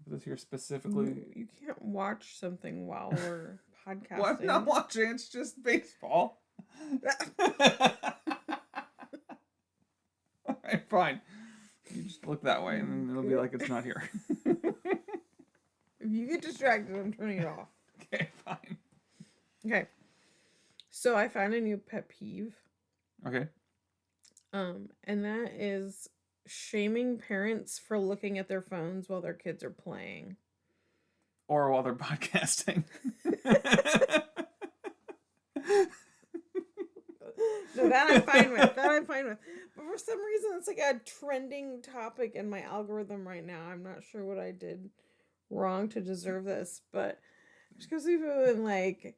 This here specifically. You can't watch something while we're podcasting. Well, I'm not watching. It's just baseball. All right, fine. You just look that way, and then it'll be like it's not here. If you get distracted, I'm turning it off. Okay, fine. Okay. So I found a new pet peeve. Okay. And that is shaming parents for looking at their phones while their kids are playing. Or while they're podcasting. No, that I'm fine with. But for some reason, it's like a trending topic in my algorithm right now. I'm not sure what I did wrong to deserve this, but just because people have been like,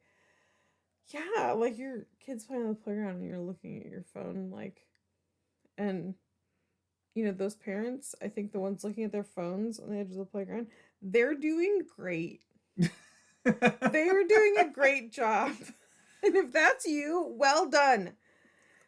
yeah, like your kid's playing on the playground and you're looking at your phone, like, and you know, those parents, I think the ones looking at their phones on the edge of the playground, they're doing great. They are doing a great job. And if that's you, well done.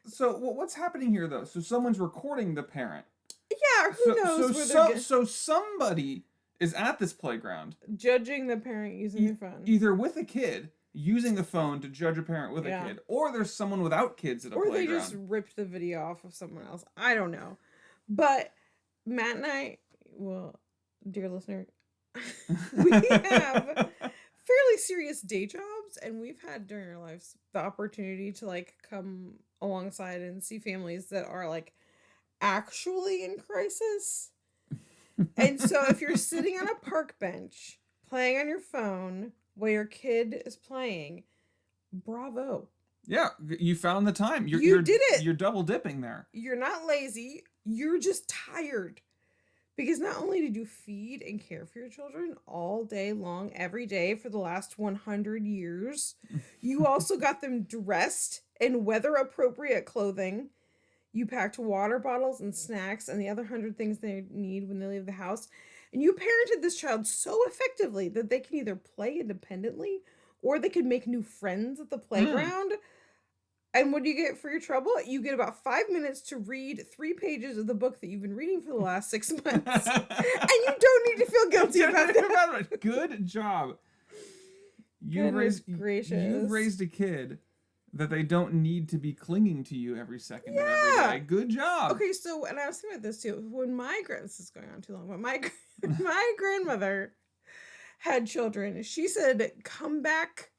So what's happening here, though? So someone's recording the parent. Yeah, who knows? So somebody is at this playground judging the parent using their phone. Either with a kid, using the phone to judge a parent with a kid, or there's someone without kids at a playground. Or they just ripped the video off of someone else. I don't know. But Matt and I, well, dear listener, we have fairly serious day jobs, and we've had during our lives the opportunity to like come alongside and see families that are like actually in crisis. And so if you're sitting on a park bench playing on your phone while your kid is playing, bravo. Yeah, you found the time. You did it. You're double dipping there. You're not lazy. You're just tired. Because not only did you feed and care for your children all day long, every day for the last 100 years, you also got them dressed in weather-appropriate clothing. You packed water bottles and snacks and the other 100 things they need when they leave the house. And you parented this child so effectively that they can either play independently or they can make new friends at the playground. And what do you get for your trouble? You get about 5 minutes to read 3 pages of the book that you've been reading for the last 6 months. And you don't need to feel guilty about that. Good job. You've raised a kid that they don't need to be clinging to you every second of every day. Good job. Okay, so, and I was thinking about this too. When this is going on too long, but my grandmother had children, she said, come back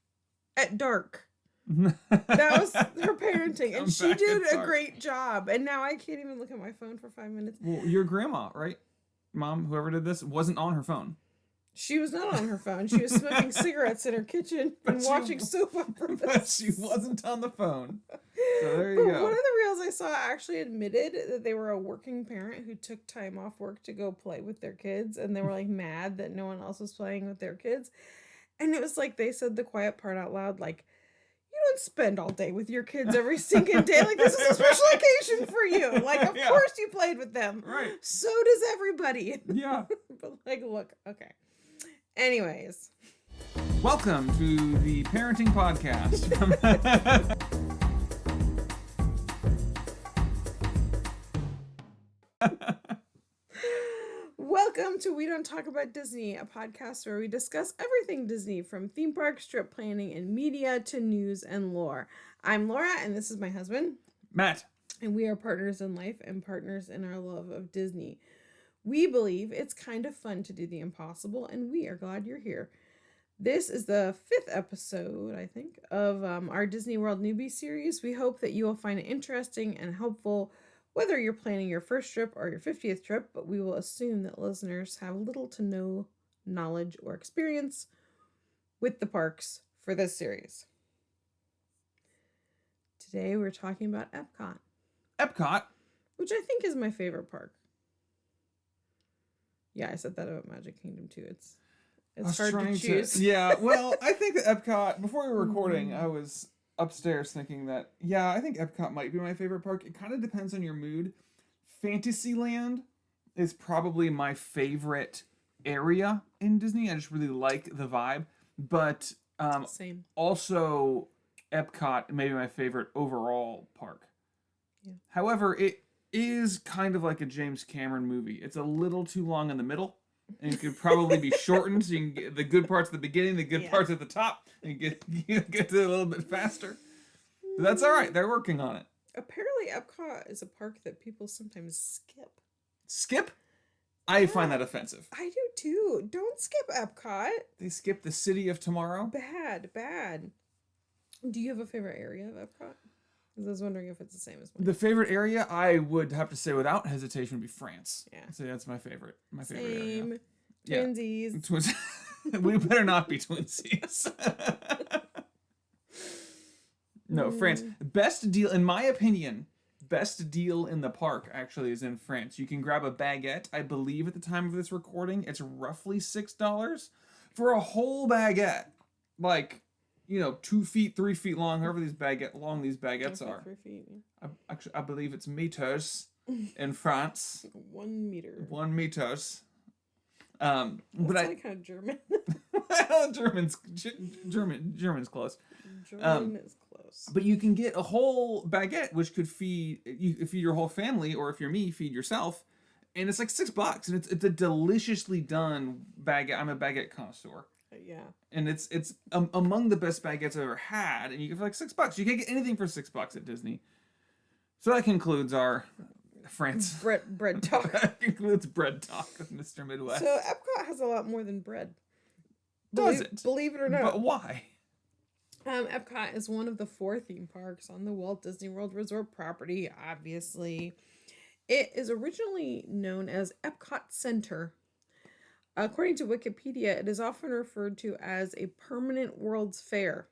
at dark. That was her parenting, and she did a great job. And now I can't even look at my phone for 5 minutes. Well, your grandma, right? Mom, whoever did this, wasn't on her phone. She was not on her phone. She was smoking cigarettes in her kitchen and watching soap operas. But she wasn't on the phone. So there you go. One of the reels I saw actually admitted that they were a working parent who took time off work to go play with their kids, and they were like mad that no one else was playing with their kids. And it was like they said the quiet part out loud, like, you don't spend all day with your kids every single day. Like, this is a special occasion for you. Like, of course you played with them. Right. So does everybody. Yeah. But, like, look, okay. Anyways. Welcome to the Parenting Podcast. Welcome to We Don't Talk About Disney, a podcast where we discuss everything Disney, from theme parks, trip planning, and media to news and lore. I'm Laura, and this is my husband, Matt. And we are partners in life and partners in our love of Disney. We believe it's kind of fun to do the impossible, and we are glad you're here. This is the 5th episode, I think, of our Disney World Newbie series. We hope that you will find it interesting and helpful, whether you're planning your first trip or your 50th trip, but we will assume that listeners have little to no knowledge or experience with the parks for this series. Today we're talking about Epcot. Epcot? Which I think is my favorite park. Yeah, I said that about Magic Kingdom too. It's hard to choose. Yeah, well, I think that Epcot, before we were recording, I was upstairs thinking that, I think Epcot might be my favorite park. It kind of depends on your mood. Fantasyland is probably my favorite area in Disney. I just really like the vibe. But Same. Also, Epcot may be my favorite overall park. Yeah. However, it is kind of like a James Cameron movie. It's a little too long in the middle. and it could probably be shortened so you can get the good parts at the beginning, the good Yeah. parts at the top, and you get to it a little bit faster. But that's all right. They're working on it. Apparently, Epcot is a park that people sometimes skip. Skip? I find that offensive. I do too. Don't skip Epcot. They skip the City of Tomorrow. Bad. Do you have a favorite area of Epcot? Because I was wondering if it's the same as mine. The favorite area, I would have to say without hesitation, would be France. Yeah. So that's my favorite. My favorite area. Same. Twinsies. Yeah. Twins. We better not be twinsies. No, France. Best deal, in my opinion, best deal in the park actually is in France. You can grab a baguette. I believe at the time of this recording, it's roughly $6 for a whole baguette. Like, 2 feet, 3 feet long, however these baguettes are. 3 feet. Yeah. I believe it's meters in France. 1 meter. 1 meters. That's But kind of German. German's close. German is close. But you can get a whole baguette, which could feed your whole family, or if you're me, feed yourself, and it's like $6, and it's a deliciously done baguette. I'm a baguette connoisseur. Yeah. And it's among the best baguettes I've ever had, and you get for like $6. You can't get anything for $6 at Disney. So that concludes our France bread talk. That concludes bread talk with Mr. Midwest. So Epcot has a lot more than bread. Does it? Believe it or not. But why? Epcot is one of the 4 theme parks on the Walt Disney World Resort property, obviously. It is originally known as Epcot Center. According to Wikipedia, it is often referred to as a permanent World's Fair,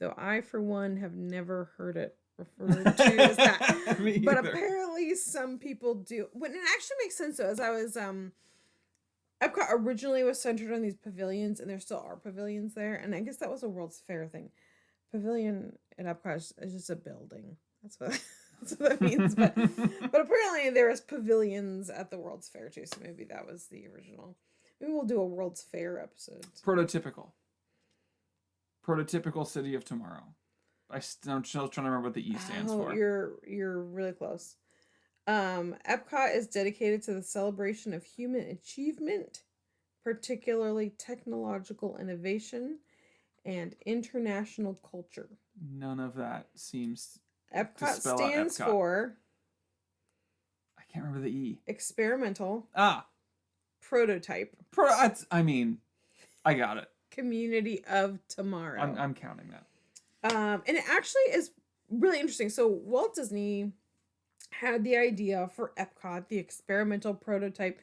though I, for one, have never heard it referred to as that. But apparently some people do. When it actually makes sense, though, as I was... Epcot originally was centered on these pavilions, and there still are pavilions there, and I guess that was a World's Fair thing. Pavilion at Epcot is just a building. That's what that means. But apparently there is pavilions at the World's Fair too, so maybe that was the original. Maybe we'll do a World's Fair episode. Prototypical City of Tomorrow. I'm still trying to remember what the E stands for. You're really close. Epcot is dedicated to the celebration of human achievement, particularly technological innovation and international culture. None of that seems Epcot stands for... I can't remember the E. Experimental. Prototype. I got it. Community of Tomorrow. I'm counting that. And it actually is really interesting. So Walt Disney had the idea for Epcot, the experimental prototype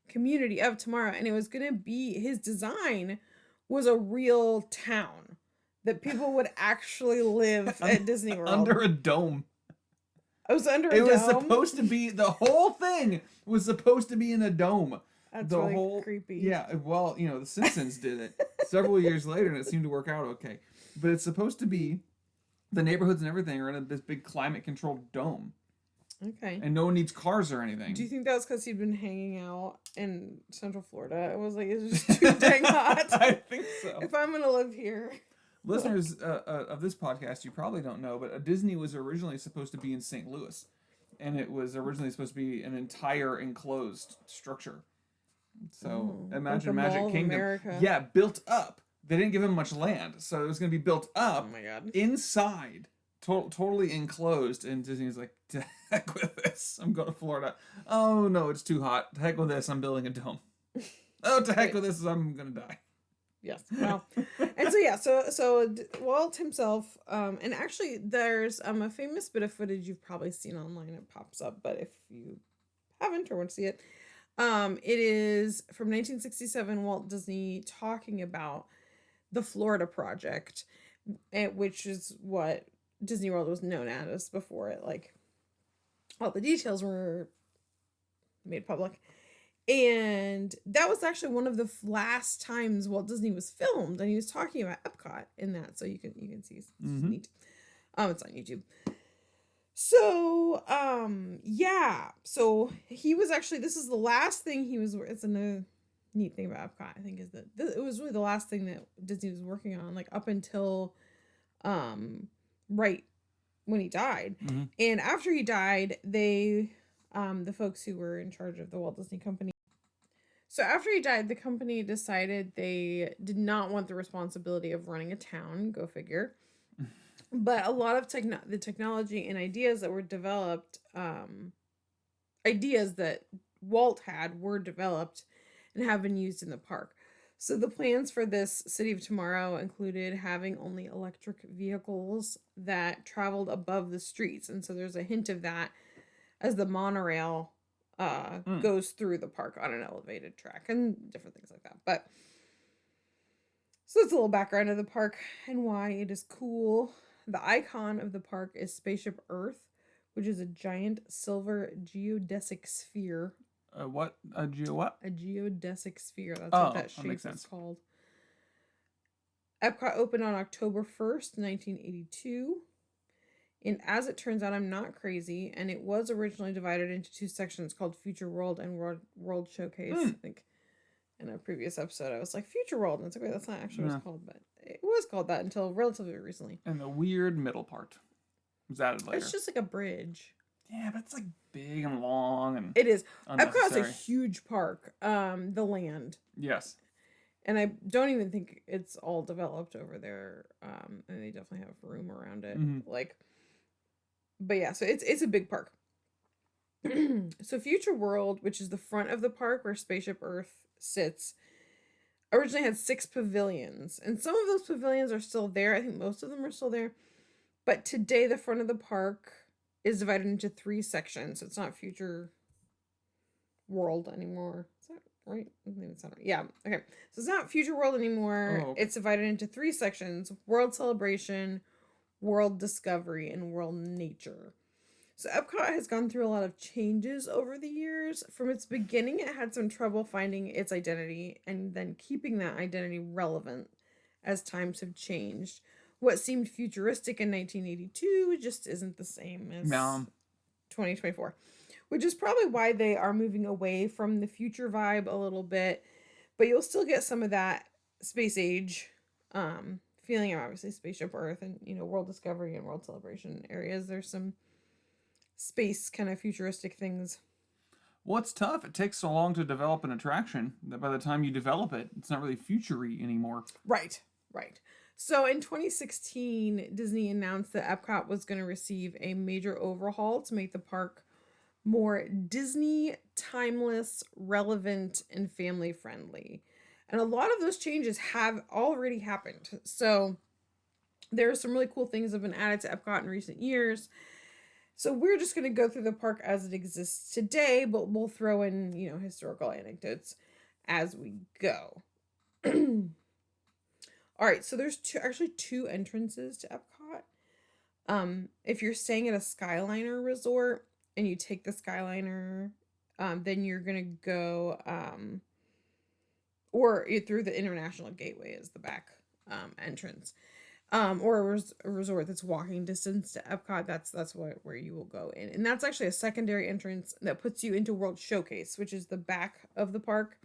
community of tomorrow, and it was going to be, his design was a real town that people would actually live at Disney World. Under a dome. It was under a dome? It was supposed to be, the whole thing was supposed to be in a dome. That's really creepy. Yeah, well, The Simpsons did it several years later, and it seemed to work out okay. But it's supposed to be, the neighborhoods and everything are in this big climate-controlled dome. Okay. And no one needs cars or anything. Do you think that was because he'd been hanging out in Central Florida? It was like, it's just too dang hot. I think so. If I'm going to live here. Listeners of this podcast, you probably don't know, but Disney was originally supposed to be in St. Louis. And it was originally supposed to be an entire enclosed structure. So imagine like Magic Kingdom. America. Yeah, built up. They didn't give him much land. So it was going to be built up inside. Totally enclosed, and Disney's like, to heck with this, I'm going to Florida. Oh no, it's too hot. To heck with this, I'm building a dome. Oh, to heck with this, I'm gonna die. Yes. Well, and so yeah, so Walt himself, and actually there's a famous bit of footage you've probably seen online. It pops up, but if you haven't or want to see it, it is from 1967. Walt Disney talking about the Florida Project, which is what Disney World was known as before it, like, all the details were made public. And that was actually one of the last times Walt Disney was filmed, and he was talking about Epcot in that, so you can see it's neat. It's on YouTube. So so he was actually, this is the last thing he was, it's another neat thing about Epcot, I think, is that it was really the last thing that Disney was working on, like, up until right when he died. And after he died, they the folks who were in charge of the Walt Disney Company So after he died, the company decided they did not want the responsibility of running a town. Go figure. But a lot of the technology and ideas that were developed, ideas that Walt had, were developed and have been used in the park. So the plans for this City of Tomorrow included having only electric vehicles that traveled above the streets, and so there's a hint of that as the monorail Mm. goes through the park on an elevated track and different things like that. But so that's a little background of the park and why it is cool. The icon of the park is Spaceship Earth, which is a giant silver geodesic sphere. What? A geo what? A geodesic sphere. That's Oh, what that that shape makes is sense. called. Epcot opened on October 1st, 1982. And as it turns out, I'm not crazy. And it was originally divided into two sections called Future World and World Showcase. I think in a previous episode, I was like, Future World. And it's like, wait, that's not actually what it's called. But it was called that until relatively recently. And the weird middle part was added later. It's just like a bridge. Yeah, but it's like big and long and It is. unnecessary. Epcot's a huge park. The land. Yes. And I don't even think it's all developed over there. And they definitely have room around it. Like, but yeah, so it's a big park. So Future World, which is the front of the park where Spaceship Earth sits, originally had 6 pavilions. And some of those pavilions are still there. I think most of them are still there. But today the front of the park is divided into 3 sections. So it's not Future World anymore. Is that right? Maybe it's not right. Yeah. Okay. So it's not Future World anymore. Oh, okay. It's divided into 3 sections: World Celebration, World Discovery, and World Nature. So Epcot has gone through a lot of changes over the years. From its beginning, it had some trouble finding its identity and then keeping that identity relevant as times have changed. What seemed futuristic in 1982 just isn't the same as 2024, which is probably why they are moving away from the future vibe a little bit. But you'll still get some of that space age feeling. Obviously, Spaceship Earth and World Discovery and World Celebration areas. There's some space kind of futuristic things. Well, it's tough. It takes so long to develop an attraction that by the time you develop it, it's not really future-y anymore. Right. So in 2016, Disney announced that Epcot was going to receive a major overhaul to make the park more Disney, timeless, relevant, and family friendly. And a lot of those changes have already happened. So there are some really cool things that have been added to Epcot in recent years. So we're just going to go through the park as it exists today, but we'll throw in, historical anecdotes as we go. All right, so there's actually two entrances to Epcot. If you're staying at a Skyliner resort and you take the Skyliner, then you're going to go, or through the International Gateway is the back entrance. Or a resort that's walking distance to Epcot, that's where you will go in. And that's actually a secondary entrance that puts you into World Showcase, which is the back of the park.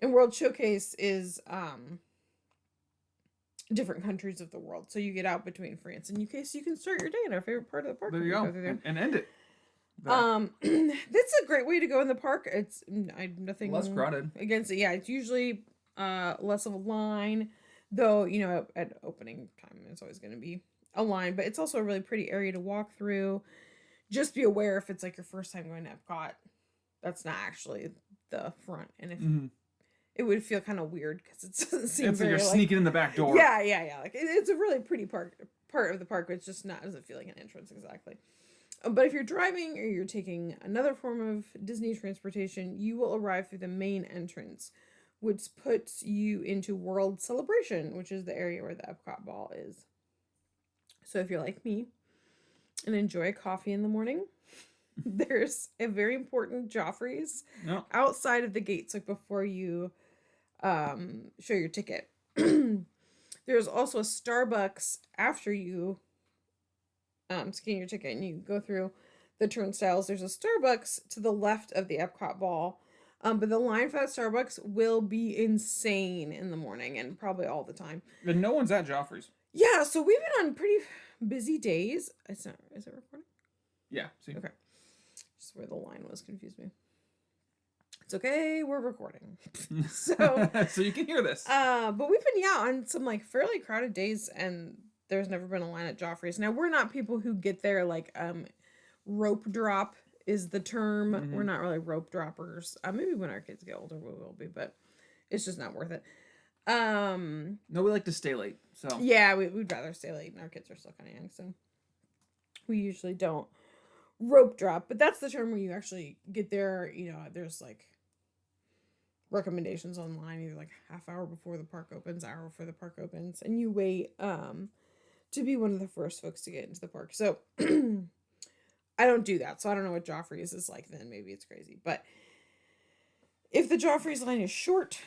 And World Showcase is different countries of the world. So you get out between France and UK, so you can start your day in our favorite part of the park. There you go. And end it. That's a great way to go in the park. It's nothing less crowded against it. Yeah, it's usually less of a line. Though, at opening time, it's always going to be a line. But it's also a really pretty area to walk through. Just be aware if it's like your first time going to Epcot, that's not actually the front. And if it would feel kind of weird because it doesn't seem it's very, like you're sneaking in the back door. Yeah. Like it's a really pretty part of the park, but it's just doesn't feel like an entrance exactly. But if you're driving or you're taking another form of Disney transportation, you will arrive through the main entrance, which puts you into World Celebration, which is the area where the Epcot ball is. So if you're like me and enjoy coffee in the morning, there's a very important Joffrey's outside of the gates, like before you show your ticket. There's also a Starbucks after you scan your ticket and you go through the turnstiles. There's a Starbucks to the left of the Epcot ball. But the line for that Starbucks will be insane in the morning and probably all the time. And no one's at Joffrey's. Yeah, so we've been on pretty busy days. Is it recording? Yeah. See? Okay. Just where the line was confused me. It's okay, we're recording. So So you can hear this. but we've been on some like fairly crowded days, and there's never been a line at Joffrey's. Now we're not people who get there like rope drop is the term. We're not really rope droppers. Maybe when our kids get older we will be, but it's just not worth it. No, we like to stay late. So Yeah, we'd rather stay late, and our kids are still kind of young, so we usually don't rope drop. But that's the term where you actually get there. You know, there's like recommendations online, either like half hour before the park opens, hour before the park opens, and you wait to be one of the first folks to get into the park. So I don't do that, so I don't know what Joffrey's is like then. Maybe it's crazy. But if the Joffrey's line is short,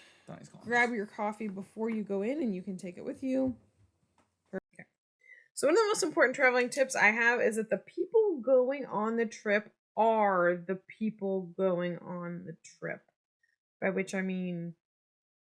grab your coffee before you go in and you can take it with you. Okay. So one of the most important traveling tips I have is that the people going on the trip are the people going on the trip. By which I mean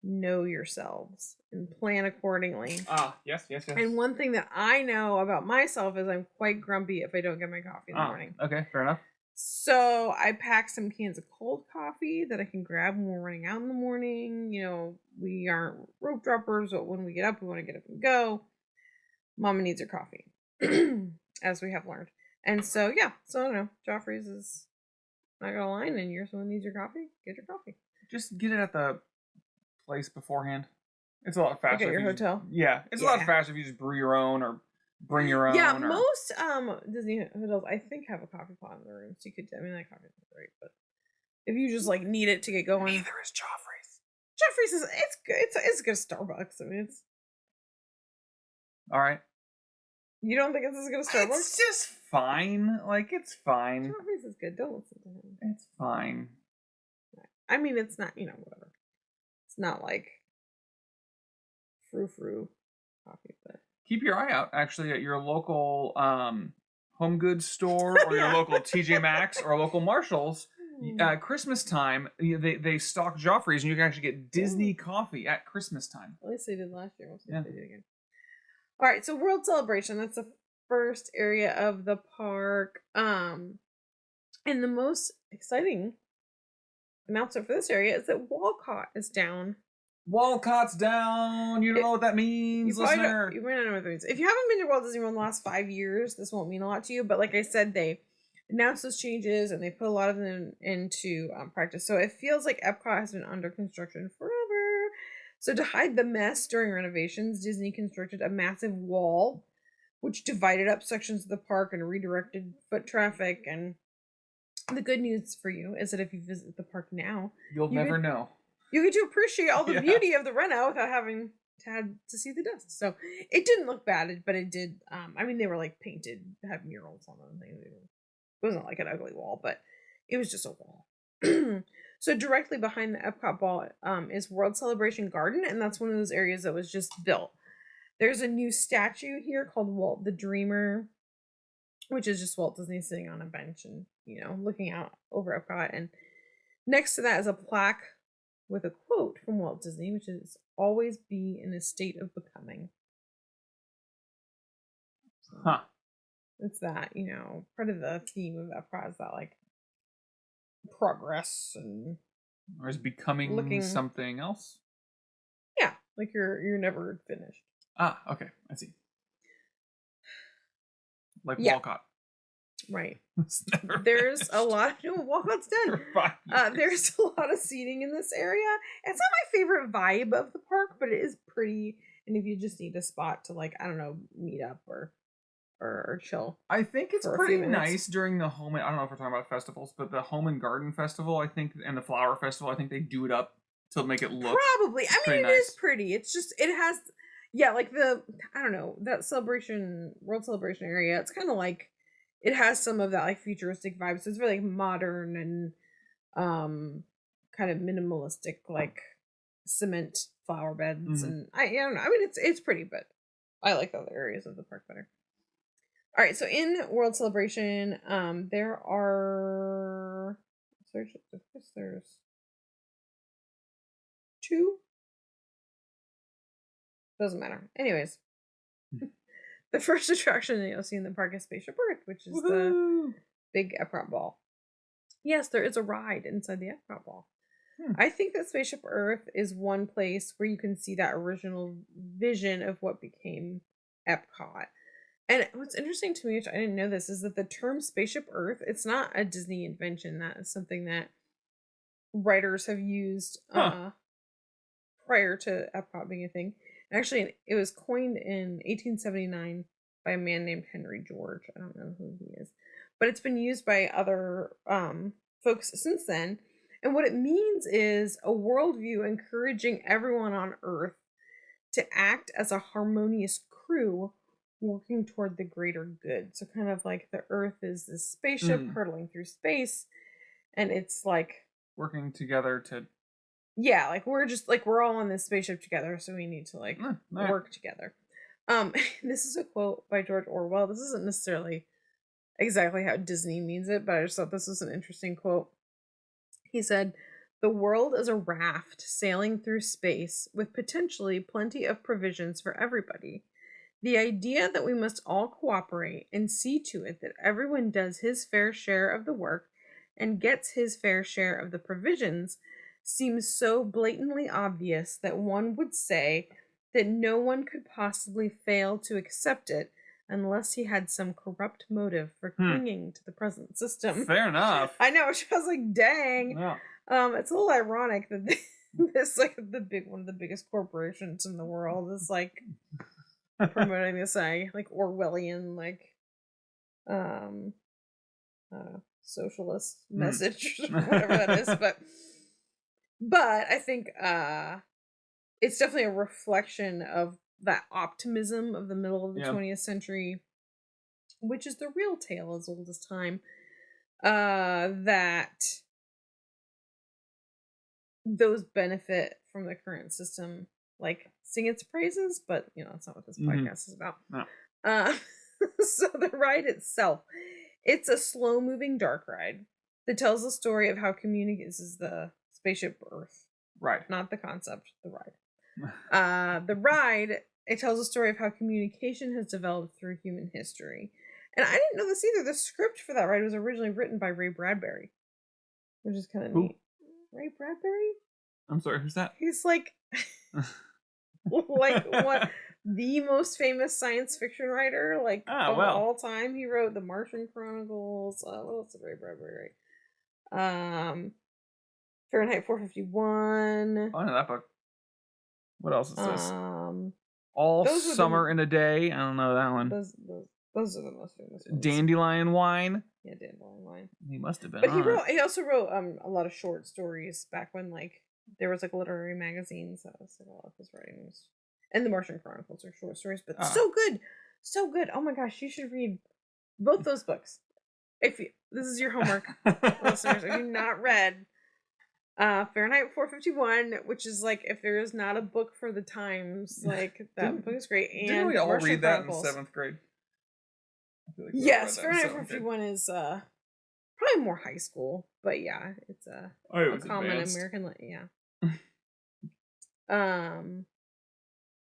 know yourselves and plan accordingly. Yes. And one thing that I know about myself is I'm quite grumpy if I don't get my coffee in the morning. Okay, fair enough. So I pack some cans of cold coffee that I can grab when we're running out in the morning. You know, we aren't rope droppers, but when we get up, we want to get up and go. Mama needs her coffee, as we have learned. And so, yeah, so I don't know. Joffrey's is not gonna line, and you're someone needs your coffee. Get your coffee. Just get it at the place beforehand. It's a lot faster. At your hotel? It's a lot faster if you just brew your own or bring your own. Yeah, most Disney hotels I think have a coffee pot in the room, so you could. I mean, that coffee's great, but if you just like need it to get going, neither is Joffrey's. Joffrey's is it's good. It's good as Starbucks. I mean, it's all right. You don't think it's as good as Starbucks? It's just fine. Like it's fine. Joffrey's is good. Don't listen to him. It's fine. I mean, it's not. You know, whatever. It's not like frou coffee, but keep your eye out actually at your local home goods store or your local TJ Maxx or local Marshalls. Christmas time, they stock Joffrey's, and you can actually get Disney coffee at Christmas time. At least they did last year. Let's see if they do again. All right, so World Celebration. That's the first area of the park. And the most exciting announcement for this area is that Walcott is down. Walcott's down. You don't know what that means, listener. You might not know what that means. If you haven't been to Walt Disney World in the last 5 years, this won't mean a lot to you. But like I said, they announced those changes and they put a lot of them into practice. So it feels like Epcot has been under construction forever. So to hide the mess during renovations, Disney constructed a massive wall, which divided up sections of the park and redirected foot traffic. And the good news for you is that if you visit the park now, you'll never know. You get to appreciate all the beauty of the reno without having to see the dust. So it didn't look bad, but it did. I mean, they were like painted, had murals on them. It wasn't like an ugly wall, but it was just a wall. So directly behind the Epcot ball is World Celebration Garden, and that's one of those areas that was just built. There's a new statue here called Walt the Dreamer, which is just Walt Disney sitting on a bench and, you know, looking out over Epcot. And next to that is a plaque with a quote from Walt Disney, which is always be in a state of becoming. Huh. It's that, you know, part of the theme of Epcot is that like progress and or is becoming something else? Yeah, like you're never finished. Okay, I see. Like Walcott. Right. There's a lot. No, Walcott's done. There's a lot of seating in this area. It's not my favorite vibe of the park, but it is pretty. And if you just need a spot to, like, I don't know, meet up or chill. I think it's pretty nice during the home. I don't know if we're talking about festivals, but the Home and Garden Festival, I think, and the Flower Festival, I think they do it up to make it look probably. I mean, it is pretty. It's just it has, like I don't know, that World Celebration area. It's kind of like. It has some of that like futuristic vibes. So it's very like modern and kind of minimalistic, like cement flower beds. And I don't know. I mean, it's pretty, but I like the other areas of the park better. All right, so in World Celebration, there are there's 2. Doesn't matter. Anyways. The first attraction that you'll see in the park is Spaceship Earth, which is the big Epcot ball. Yes, there is a ride inside the Epcot ball. I think that Spaceship Earth is one place where you can see that original vision of what became Epcot. And what's interesting to me, which I didn't know this, is that the term Spaceship Earth, it's not a Disney invention. That is something that writers have used Huh. prior to Epcot being a thing. And actually, it was coined in 1879 by a man named Henry George. I don't know who he is, but it's been used by other folks since then. And what it means is a worldview encouraging everyone on Earth to act as a harmonious crew working toward the greater good. So, kind of like the Earth is this spaceship hurtling through space, and it's like Working together to. yeah, like we're just like we're all on this spaceship together, so we need to like Right. work together. This is a quote by George Orwell. This isn't necessarily exactly how Disney means it, but I just thought this was an interesting quote. He said, "The world is a raft sailing through space with potentially plenty of provisions for everybody. The idea that we must all cooperate and see to it that everyone does his fair share of the work and gets his fair share of the provisions seems so blatantly obvious that one would say that no one could possibly fail to accept it unless he had some corrupt motive for clinging to the present system." Fair enough. I know. I was like, dang. Yeah. It's a little ironic that this like one of the biggest corporations in the world is like promoting this like Orwellian like socialist message, whatever that is. But I think it's definitely a reflection of that optimism of the middle of the 20th century, which is the real tale as old as time. That those benefit from the current system, like sing its praises, but that's not what this podcast is about. No. So the ride itself, it's a slow-moving dark ride that tells the story of how this is the Spaceship Earth, right? Not the concept, the ride. The ride, it tells a story of how communication has developed through human history. And I didn't know this either. The script for that ride was originally written by Ray Bradbury, which is kind of neat. Ray Bradbury? I'm sorry, who's that? He's like what the most famous science fiction writer of all time. He wrote The Martian Chronicles. What else did Ray Bradbury write? Fahrenheit 451. Oh, I know that book. What else is this? All Summer in a Day. I don't know that one. Those are the most famous ones. Dandelion Wine. Yeah, Dandelion Wine. He must have been. But he also wrote a lot of short stories back when there was literary magazines. That was a lot of his writings. And The Martian Chronicles are short stories, but so good. So good. Oh my gosh, you should read both those books. This is your homework, listeners. If you've not read Fahrenheit 451, which is if there is not a book for the times, that book is great. And didn't we all Martian read Chronicles. that in 7th grade? Yes, Fahrenheit 451 is probably more high school, but yeah, it's a common advanced. American.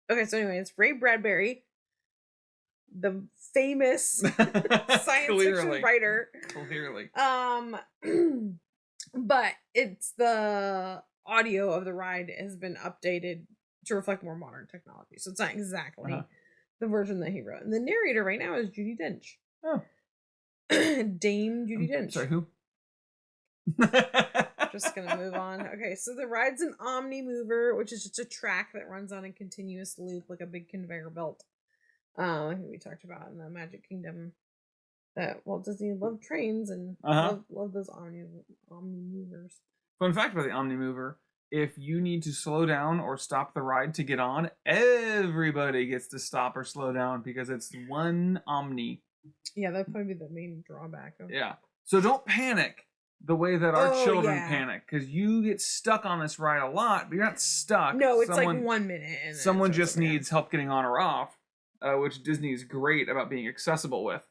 Okay, so anyway, it's Ray Bradbury, the famous science fiction writer. Clearly. But it's the audio of the ride has been updated to reflect more modern technology, so it's not exactly the version that he wrote. And the narrator right now is Judi Dench. Oh. Dame Judi Dench. Sorry, who? Just gonna move on. Okay, so the ride's an omni mover, which is just a track that runs on a continuous loop like a big conveyor belt. Like we talked about in the Magic Kingdom. That Walt Disney loved trains and loved those omni movers. Fun fact about the omni mover: if you need to slow down or stop the ride to get on, everybody gets to stop or slow down because it's one omni. Yeah, that'd probably be the main drawback. So don't panic the way that our children panic, because you get stuck on this ride a lot, but you're not stuck. No, it's 1 minute. And someone just needs help getting on or off, which Disney is great about being accessible with.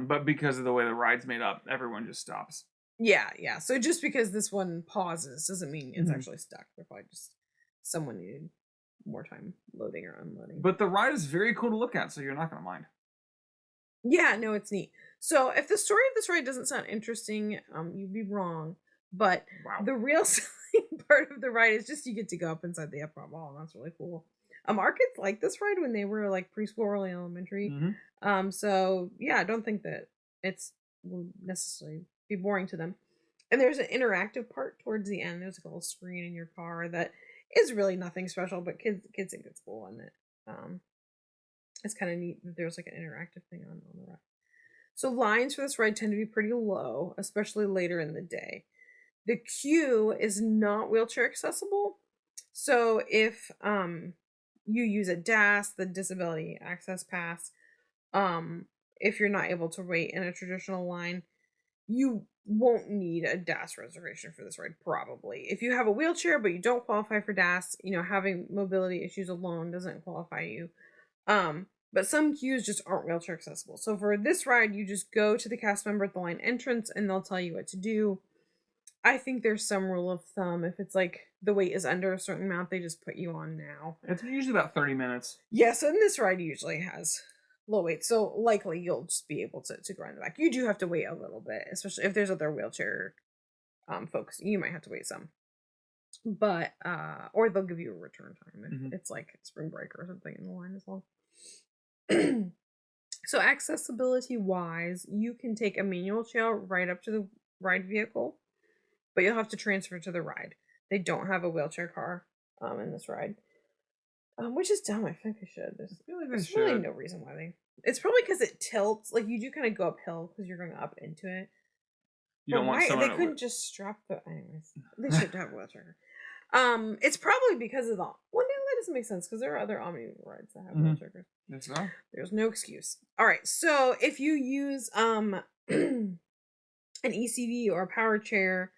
But because of the way the ride's made up, everyone just stops. Yeah. So just because this one pauses doesn't mean it's actually stuck. They're probably just someone needed more time loading or unloading. But the ride is very cool to look at, so you're not going to mind. Yeah, no, it's neat. So if the story of this ride doesn't sound interesting, you'd be wrong. But the real selling part of the ride is just you get to go up inside the Epcot Mall, and that's really cool. Our kids like this ride when they were like preschool, early elementary. So yeah, I don't think that it's will necessarily be boring to them. And there's an interactive part towards the end. There's like a little screen in your car that is really nothing special, but kids think it's cool, and it's kind of neat that there's like an interactive thing on the ride. So lines for this ride tend to be pretty low, especially later in the day. The queue is not wheelchair accessible. So if you use a DAS, the Disability Access Pass, if you're not able to wait in a traditional line, you won't need a DAS reservation for this ride, probably. If you have a wheelchair but you don't qualify for DAS, having mobility issues alone doesn't qualify you. But some queues just aren't wheelchair accessible. So for this ride, you just go to the cast member at the line entrance and they'll tell you what to do. I think there's some rule of thumb. If it's like the wait is under a certain amount, they just put you on now. It's usually about 30 minutes. Yeah, so this ride usually has low wait. So likely you'll just be able to go in the back. You do have to wait a little bit, especially if there's other wheelchair folks. You might have to wait some. But or they'll give you a return time if it's like spring break or something in the line as well. So accessibility wise, you can take a manual chair right up to the ride vehicle, but you'll have to transfer to the ride. They don't have a wheelchair car in this ride, which is dumb. I think they should. There's really no reason why they. It's probably because it tilts. Like you do kind of go uphill because you're going up into it. You don't want someone. They couldn't just strap the. Anyways, they should have a wheelchair. It's probably because of the. Well, no, that doesn't make sense because there are other Omni rides that have wheelchair cars. There's no excuse. All right, so if you use an ECV or a power chair,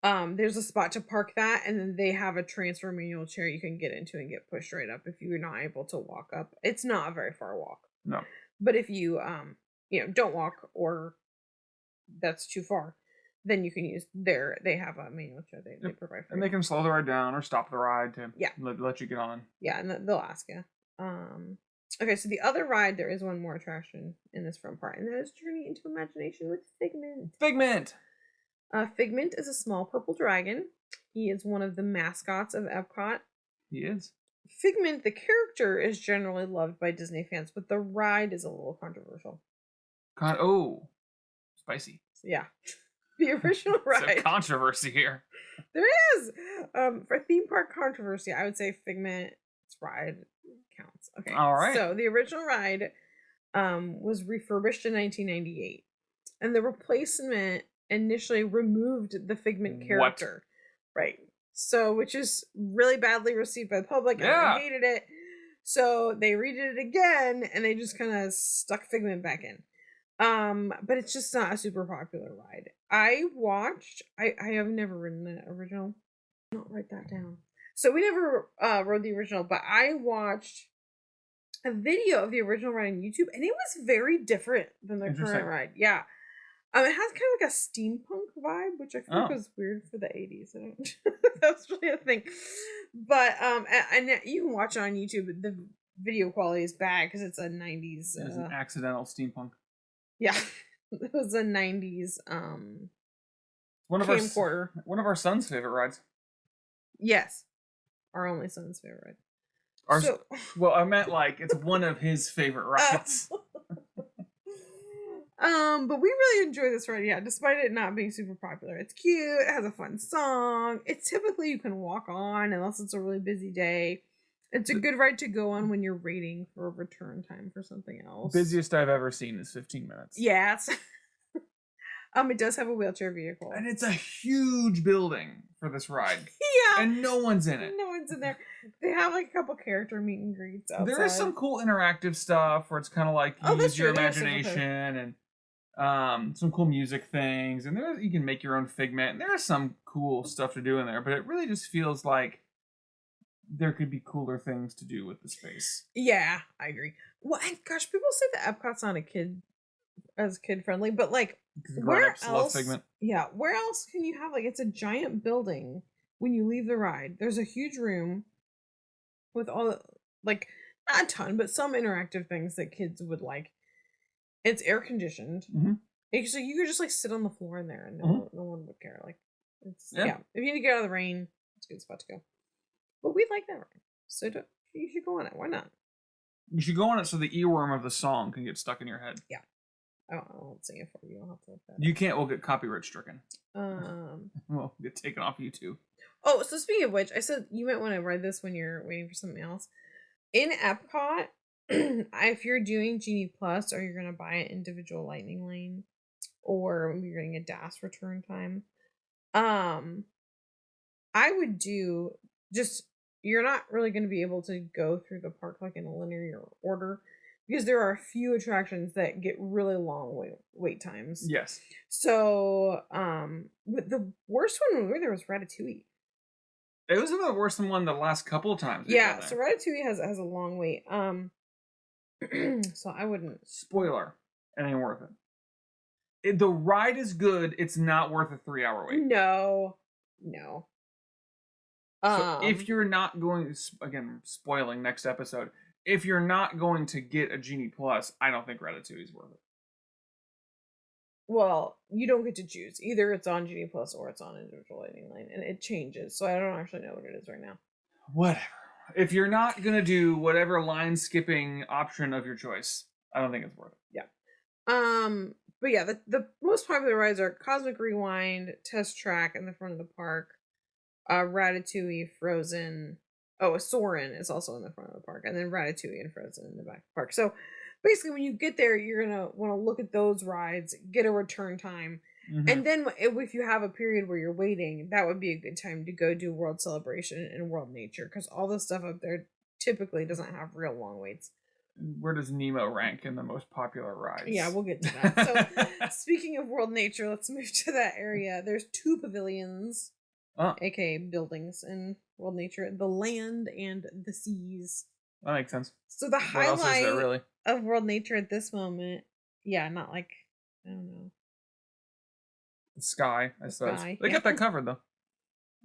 there's a spot to park that, and then they have a transfer manual chair you can get into and get pushed right up if you're not able to walk up. It's not a very far walk. No. But if you don't walk or that's too far, then you can use they have a manual chair they provide for you. And they can slow the ride down or stop the ride to let you get on. Yeah, and they'll ask you. Okay, so the other ride, there is one more attraction in this front part, and that is Journey into Imagination with Figment. Figment is a small purple dragon. He is one of the mascots of Epcot. He is. Figment, the character, is generally loved by Disney fans, but the ride is a little controversial. Spicy. Yeah. The original ride. Some controversy here. There is. For theme park controversy, I would say Figment's ride counts. Okay. All right. So the original ride was refurbished in 1998, and the replacement initially removed the Figment character. Right. So, which is really badly received by the public. Yeah. Everyone hated it. So they redid it again, and they just kind of stuck Figment back in. But it's just not a super popular ride. I have never ridden the original. I'll write that down. So we never rode the original, but I watched a video of the original ride on YouTube, and it was very different than the current ride. Yeah. It has kind of like a steampunk vibe, which I feel like was weird for the 80s. That was really a thing. But and you can watch it on YouTube. The video quality is bad because it's a 90s. It was an accidental steampunk. Yeah, it was a 90s camcorder. One of our son's favorite rides. Yes, our only son's favorite ride. Well, I meant like it's one of his favorite rides. But we really enjoy this ride, yeah, despite it not being super popular. It's cute, it has a fun song. It's typically you can walk on unless it's a really busy day. It's a good ride to go on when you're waiting for a return time for something else. Busiest I've ever seen is 15 minutes. Yeah, it does have a wheelchair vehicle. And it's a huge building for this ride. Yeah. And no one's in it. No one's in there. They have like a couple character meet and greets outside. There is some cool interactive stuff where it's kind of like use your imagination and some cool music things. And you can make your own Figment. And there's some cool stuff to do in there. But it really just feels like there could be cooler things to do with the space. Yeah, I agree. Well, and gosh, people say that Epcot's not kid friendly, but like where else? Love Figment. Yeah, where else can you have it's a giant building when you leave the ride? There's a huge room with all not a ton, but some interactive things that kids would like. It's air conditioned. Mm-hmm. So you could just sit on the floor in there and no one would care. It's Yeah. If you need to get out of the rain, it's a good spot to go. But we like that ride, so you should go on it. Why not? You should go on it so the earworm of the song can get stuck in your head. Yeah. I won't sing it for you. I'll have to look that. You can't. We'll get copyright stricken. Um. We'll get taken off YouTube. Oh, so speaking of which, I said you might want to ride this when you're waiting for something else. In Epcot, if you're doing Genie Plus or you're gonna buy an individual Lightning Lane, or you're getting a DAS return time, um, I would do just you're not really going to be able to go through the park like in a linear order because there are a few attractions that get really long wait times. Yes. So, the worst one when we were there was Ratatouille. It was about worse than one the last couple of times. Yeah, so Ratatouille has a long wait. So I wouldn't. Spoiler, it ain't worth it. The ride is good. It's not worth a 3-hour wait. No. So if you're not going, again, spoiling next episode, if you're not going to get a Genie Plus, I don't think Ratatouille is worth it. Well, you don't get to choose. Either it's on Genie Plus or it's on individual Lightning Lane, and it changes. So I don't actually know what it is right now. Whatever. If you're not gonna do whatever line skipping option of your choice, I don't think it's worth it. Yeah. But yeah, the most popular rides are Cosmic Rewind, Test Track in the front of the park, Ratatouille, Frozen. Oh, Soarin' is also in the front of the park, and then Ratatouille and Frozen in the back of the park. So basically, when you get there, you're gonna want to look at those rides, get a return time, and then if you have a period where you're waiting, that would be a good time to go do World Celebration and World Nature because all the stuff up there typically doesn't have real long waits. Where does Nemo rank in the most popular rides? Yeah, we'll get to that. So, speaking of World Nature, let's move to that area. There's 2 pavilions, aka buildings in World Nature: the land and the seas. That makes sense. So the what else is there, really? of World Nature at this moment, not like I don't know. The sky, I suppose. Sky, They got that covered though.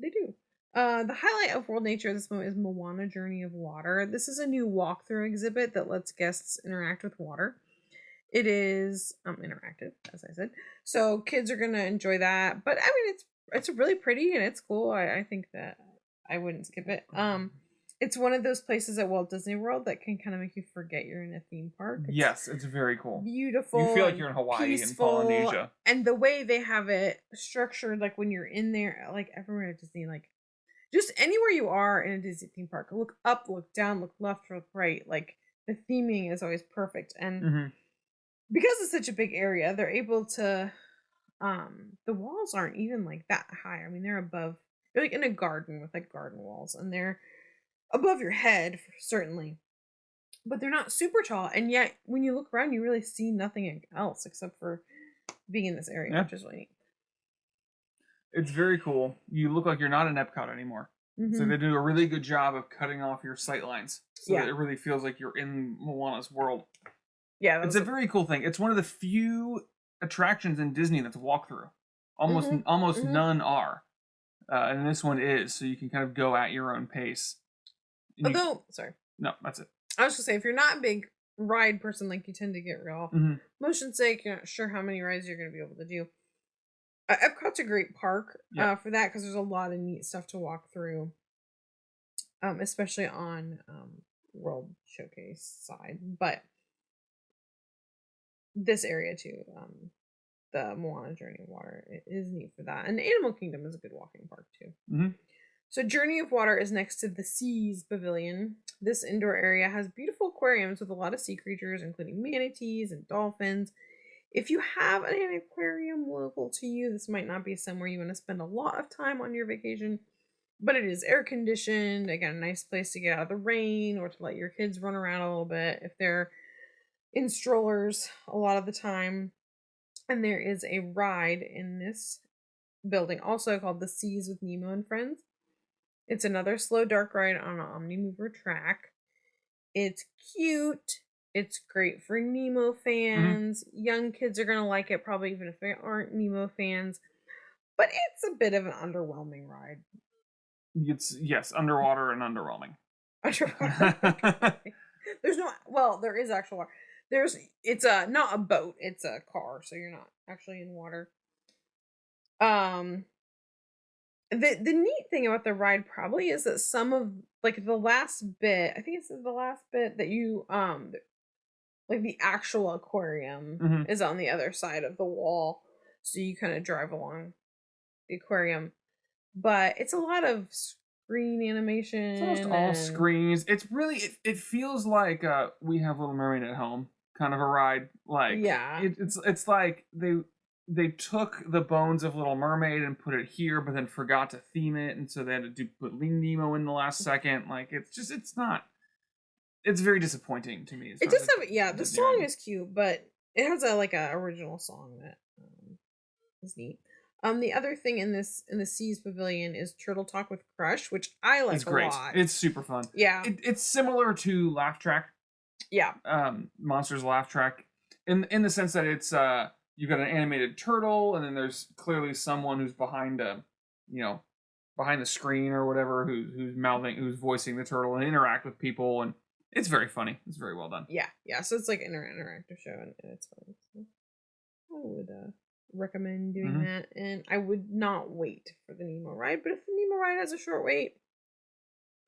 They do. The highlight of World Nature at this moment is Moana Journey of Water. This is a new walkthrough exhibit that lets guests interact with water. It is interactive, as I said. So kids are gonna enjoy that. But I mean it's really pretty and it's cool. I think that I wouldn't skip it. It's one of those places at Walt Disney World that can kind of make you forget you're in a theme park. Yes, it's very cool. Beautiful. You feel like you're in Hawaii and Polynesia. And the way they have it structured, like when you're in there, like everywhere at Disney, like just anywhere you are in a Disney theme park, look up, look down, look left, look right. Like the theming is always perfect. And because it's such a big area, they're able to the walls aren't even like that high. I mean, they're like in a garden with like garden walls, and they're above your head, certainly. But they're not super tall, and yet when you look around, you really see nothing else except for being in this area, which is really neat. It's very cool. You look like you're not in Epcot anymore. So they do a really good job of cutting off your sight lines, so that it really feels like you're in Moana's world. Yeah, it's a very cool thing. It's one of the few attractions in Disney that's walkthrough. Almost none are, and this one is. So you can kind of go at your own pace. Sorry. No, that's it. I was gonna say, if you're not a big ride person, like you tend to get real motion sick, you're not sure how many rides you're gonna be able to do. Epcot's a great park for that because there's a lot of neat stuff to walk through, especially on World Showcase side. But this area too, the Moana Journey of Water, it is neat for that. And Animal Kingdom is a good walking park too. So Journey of Water is next to the Seas Pavilion. This indoor area has beautiful aquariums with a lot of sea creatures, including manatees and dolphins. If you have an aquarium local to you, this might not be somewhere you want to spend a lot of time on your vacation, but it is air conditioned. Again, a nice place to get out of the rain or to let your kids run around a little bit if they're in strollers a lot of the time. And there is a ride in this building also called the Seas with Nemo and Friends. It's another slow dark ride on an Omnimover track. It's cute. It's great for Nemo fans. Young kids are going to like it, probably even if they aren't Nemo fans. But it's a bit of an underwhelming ride. Yes, underwater and underwhelming. Underwater. There is actual water. It's not a boat, it's a car, so you're not actually in water. The neat thing about the ride probably is that some of like the last bit, I think it's the last bit that you like the actual aquarium Hmm. is on the other side of the wall. So you kind of drive along the aquarium. But it's a lot of screen It's almost animation all and screens. It's really it feels like We Have Little Mermaid at Home kind of a ride. Like yeah. it's like they took the bones of Little Mermaid and put it here, but then forgot to theme it, and so they had to put Nemo in the last second. Like it's not. It's very disappointing to me as It far as does have yeah, a the Disney song ride. is cute, but it has a like a original song that is neat. The other thing in the Seas Pavilion is Turtle Talk with Crush, which I It's like a great. lot. It's super fun. Yeah. It's similar to Laugh Track, Yeah. Monsters Laugh Track, in the sense that it's you've got an animated turtle, and then there's clearly someone who's behind you know behind the screen or whatever who's voicing the turtle and interact with people, and it's very funny. It's very well done. Yeah. Yeah. So it's like an interactive show and it's fun. So I would recommend doing Hmm. that. And I would not wait for the Nemo ride, but if the Nemo ride has a short wait,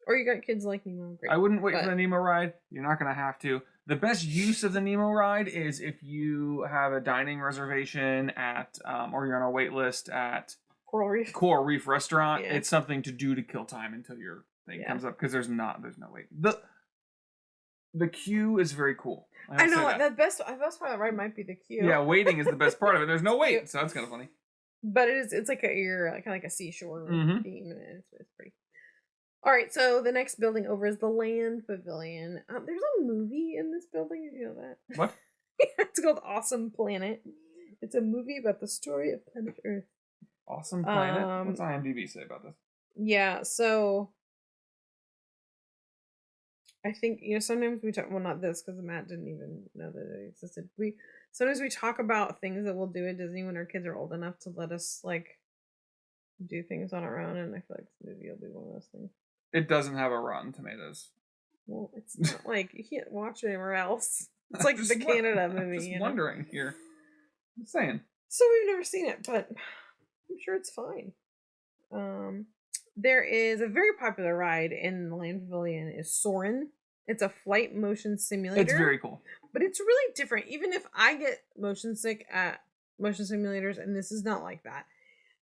or you got kids like Nemo, great. I wouldn't wait for But the Nemo ride. You're not gonna have to. The best use of the Nemo ride is if you have a dining reservation at, or you're on a wait list at Coral Reef. Coral Reef Restaurant. Yeah. It's something to do to kill time until your thing Yeah. comes up, because there's no wait. The queue is very cool. I I'll say know that. the best part of the ride might be the queue. Yeah, waiting is the best part of it. There's no Cute. wait, so that's kind of funny. But it's like a you're kind of like a seashore Mm-hmm. theme, and it's pretty. All right, so the next building over is the Land Pavilion. There's a movie in this building. Did you know that? What? It's called Awesome Planet. It's a movie about the story of planet Earth. Awesome Planet. What's IMDb say about this? Yeah, so I think sometimes we talk. Well, not this because Matt didn't even know that it existed. We sometimes we talk about things that we'll do at Disney when our kids are old enough to let us like do things on our own, and I feel like this movie will be one of those things. It doesn't have a Rotten Tomatoes. Well, it's not like you can't watch it anywhere else. It's like the Canada movie. I'm just wondering here. I'm saying. So we've never seen it, but I'm sure it's fine. There is a very popular ride in the Land Pavilion is Soarin'. It's a flight motion simulator. It's very cool. But it's really different. Even if I get motion sick at motion simulators, and this is not like that.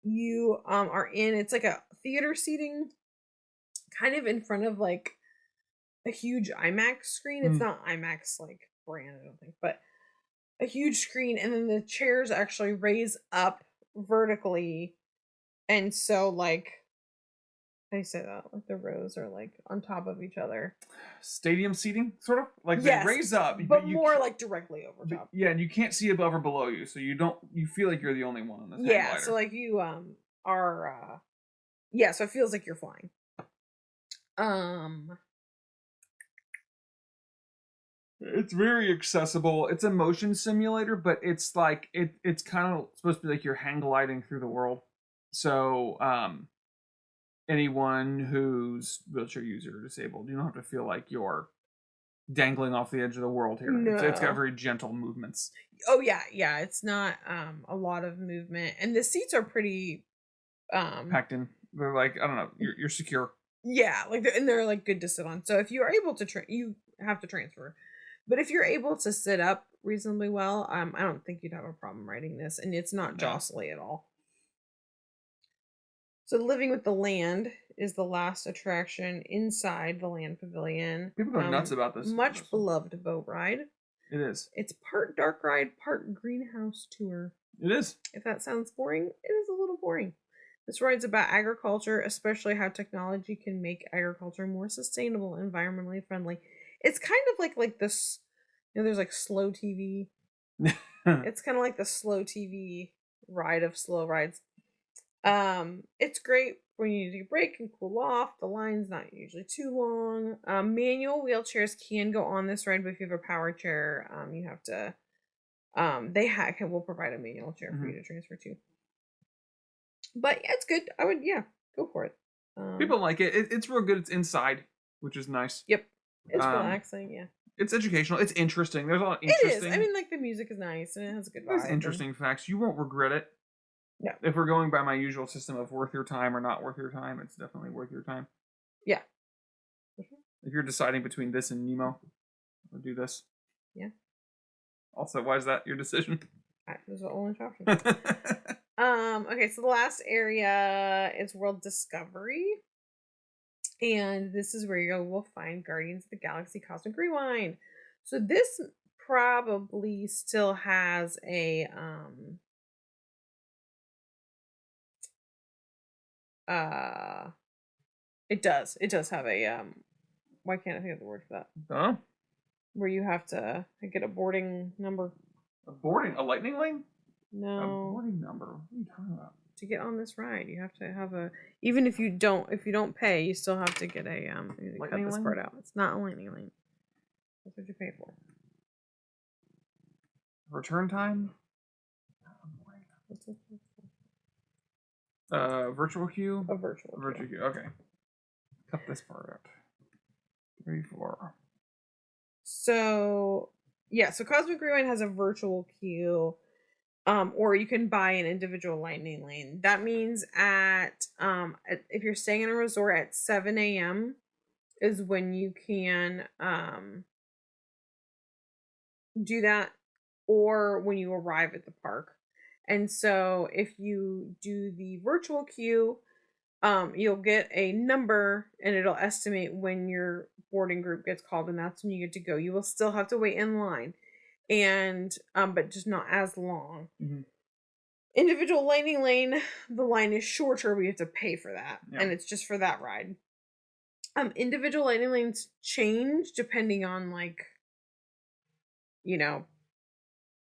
You are in it's like a theater seating kind of in front of like a huge IMAX screen. It's not IMAX like brand, I don't think, but a huge screen, and then the chairs actually raise up vertically, and so like I say that like the rows are like on top of each other. Stadium seating, sort of like Yes, they raise up, but you more like directly over top. yeah, and you can't see above or below you, so you feel like you're the only one on this. Yeah, hang so glider. like you are yeah, so it feels like you're flying. It's very accessible. It's a motion simulator, but it's like it's kind of supposed to be like you're hang gliding through the world. So anyone who's wheelchair user or disabled, you don't have to feel like you're dangling off the edge of the world here. It's got No. very gentle movements. Oh yeah, yeah, it's not a lot of movement, and the seats are pretty Packed in. They're like, I don't know, you're secure. yeah, like they're like good to sit on. So if you are able to you have to transfer. But if you're able to sit up reasonably well, I don't think you'd have a problem riding this, and it's not jostly at all. So Living with the Land is the last attraction inside the Land Pavilion. People go nuts about this. Much beloved boat ride. It is. It's part dark ride, part greenhouse tour. It is. If that sounds boring, it is a little boring. This ride's about agriculture, especially how technology can make agriculture more sustainable and environmentally friendly. It's kind of like this, there's like slow TV. It's kind of like the slow TV ride of slow rides. It's great when you need to take a break and cool off. The line's not usually too long. Manual wheelchairs can go on this ride, but if you have a power chair, you have to. Will provide a manual chair for you to transfer to. But yeah, it's good. I would go for it. People like it. It's real good. It's inside, which is nice. Yep, it's relaxing. Yeah, it's educational. It's interesting. There's a lot of interesting. interesting. It is. I mean, like the music is nice and it has a good vibe. There's interesting facts. You won't regret it. No. If we're going by my usual system of worth your time or not worth your time, it's definitely worth your time. Yeah. If you're deciding between this and Nemo, I'll do this. Yeah. Also, why is that your decision? That was the only option. Okay, so the last area is World Discovery. And this is where you will find Guardians of the Galaxy Cosmic Rewind. So this probably still has a it does have a why can't I think of the word for that? Oh, Where you have to get a boarding number. a lightning lane? No. A boarding number. What are you talking about? To get on this ride, you have to have a, even if you don't pay, you still have to get a cut this part out. It's not a lightning lane. That's what you pay for. Return time? What's it? Virtual queue? A virtual queue. Okay. Cut this part out. 3, 4. So yeah, so Cosmic Rewind has a virtual queue. Or you can buy an individual lightning lane. That means if you're staying in a resort at 7 a.m. is when you can do that, or when you arrive at the park. And so if you do the virtual queue, you'll get a number and it'll estimate when your boarding group gets called, and that's when you get to go. You will still have to wait in line, and but just not as long. Mm-hmm. Individual lightning lane, the line is shorter. We have to pay for that, and it's just for that ride. Individual lightning lanes change depending on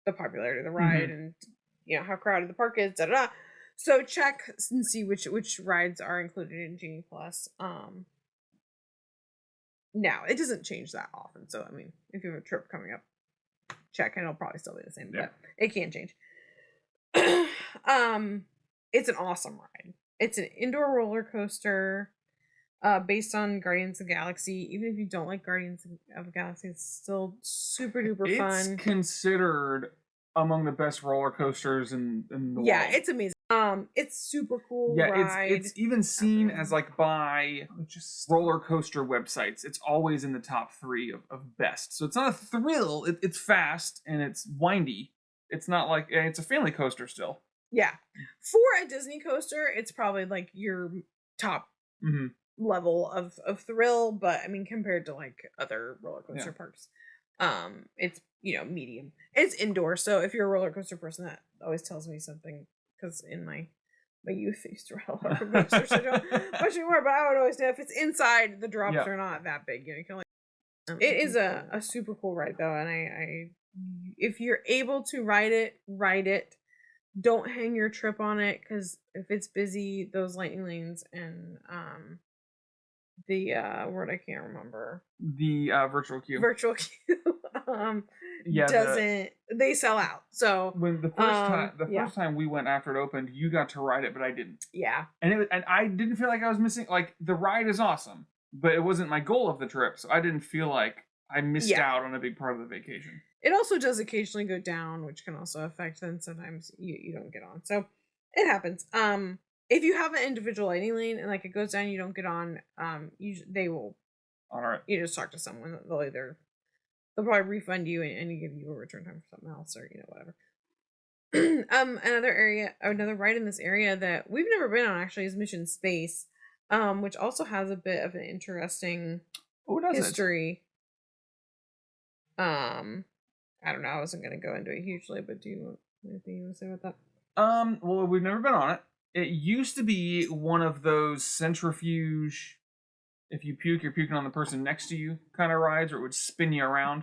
the popularity of the ride, and how crowded the park is. So check and see which rides are included in Genie Plus. Now it doesn't change that often. So I mean, if you have a trip coming up, check, and it'll probably still be the same, but it can change. It's an awesome ride. It's an indoor roller coaster, based on Guardians of the Galaxy. Even if you don't like Guardians of the Galaxy, it's still super duper fun. It's considered among the best roller coasters in the world. Yeah, it's amazing. It's super cool. Yeah, ride. it's even seen as by just roller coaster websites. It's always in the top 3 of best. So it's not a thrill. It's fast and it's windy. It's not like it's a family coaster still. Yeah, for a Disney coaster, it's probably your top level of thrill. But I mean, compared to other roller coaster parks, it's medium. It's indoor, so if you're a roller coaster person, that always tells me something. Because in my youth, I used to ride a lot of coasters, so I don't much anymore. But I would always know if it's inside, the drops are not that big. You can it is a super cool ride though, and I if you're able to ride it. Don't hang your trip on it, because if it's busy, those lightning lanes and the word I can't remember, the virtual queue they sell out. So when the first time we went after it opened, you got to ride it, but I didn't. Yeah, and I didn't feel like I was missing. The ride is awesome, but it wasn't my goal of the trip, so I didn't feel like I missed out on a big part of the vacation. It also does occasionally go down, which can also affect, then sometimes you don't get on. So it happens. If you have an individual lightning lane and it goes down, you don't get on, they will honor it. You just talk to someone. They'll probably refund you and give you a return time for something else, or whatever. Another ride in this area that we've never been on actually is Mission Space, which also has a bit of an interesting history. I don't know. I wasn't going to go into it hugely, but do you want anything you want to say about that? Well, we've never been on it. It used to be one of those centrifuge, if you puke, you're puking on the person next to you kind of rides, or it would spin you around.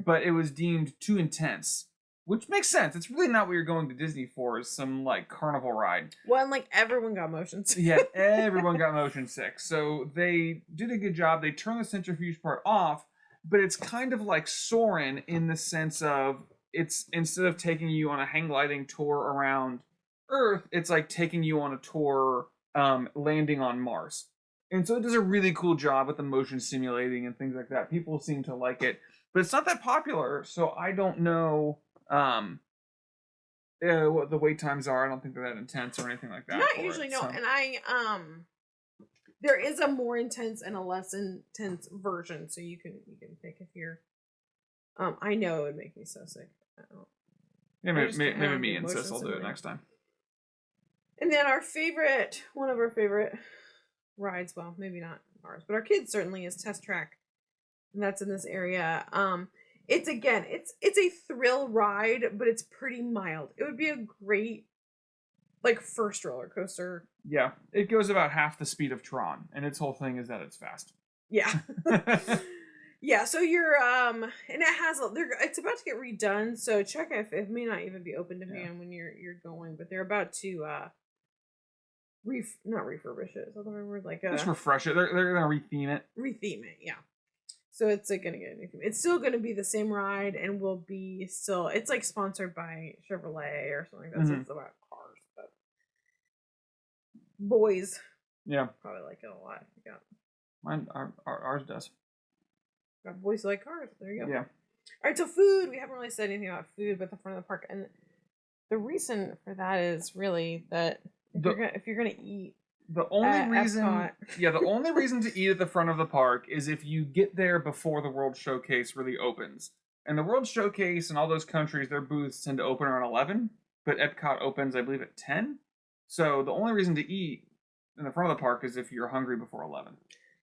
But it was deemed too intense, which makes sense. It's really not what you're going to Disney for, is some carnival ride. Well, and everyone got motion sick. Yeah, everyone got motion sick. So they did a good job. They turned the centrifuge part off. But it's kind of like Soarin' in the sense of, it's instead of taking you on a hang gliding tour around Earth, it's like taking you on a tour landing on Mars. And so it does a really cool job with the motion simulating and things like that. People seem to like it, but it's not that popular, so I don't know what the wait times are. I don't think they're that intense or anything like that. Not usually, no. So. And there is a more intense and a less intense version, so you can pick if you're. I know it would make me so sick. I don't. Yeah, maybe me and Sis will do it next time. And then one of our favorite rides, well, maybe not ours, but our kids certainly, is Test Track, and that's in this area. It's a thrill ride, but it's pretty mild. It would be a great first roller coaster. Yeah, it goes about half the speed of Tron, and its whole thing is that it's fast. Yeah. Yeah, so you're and it has it's about to get redone, so check if it may not even be open to fan when you're going, but they're about to not refurbish it. Is that the right word? Just refresh it. They're gonna retheme it. Yeah. So it's gonna get a new theme. It's still gonna be the same ride, and will be still. It's sponsored by Chevrolet or something like that. So it's about cars, but boys, probably like it a lot. Yeah, mine, ours does. Got boys who like cars. There you go. Yeah. All right. So food. We haven't really said anything about food, but the front of the park, and the reason for that is really that if you're gonna eat. The only reason, Epcot. the only reason to eat at the front of the park is if you get there before the World Showcase really opens. And the World Showcase in all those countries, their booths tend to open around 11, but Epcot opens, I believe, at 10. So the only reason to eat in the front of the park is if you're hungry before 11.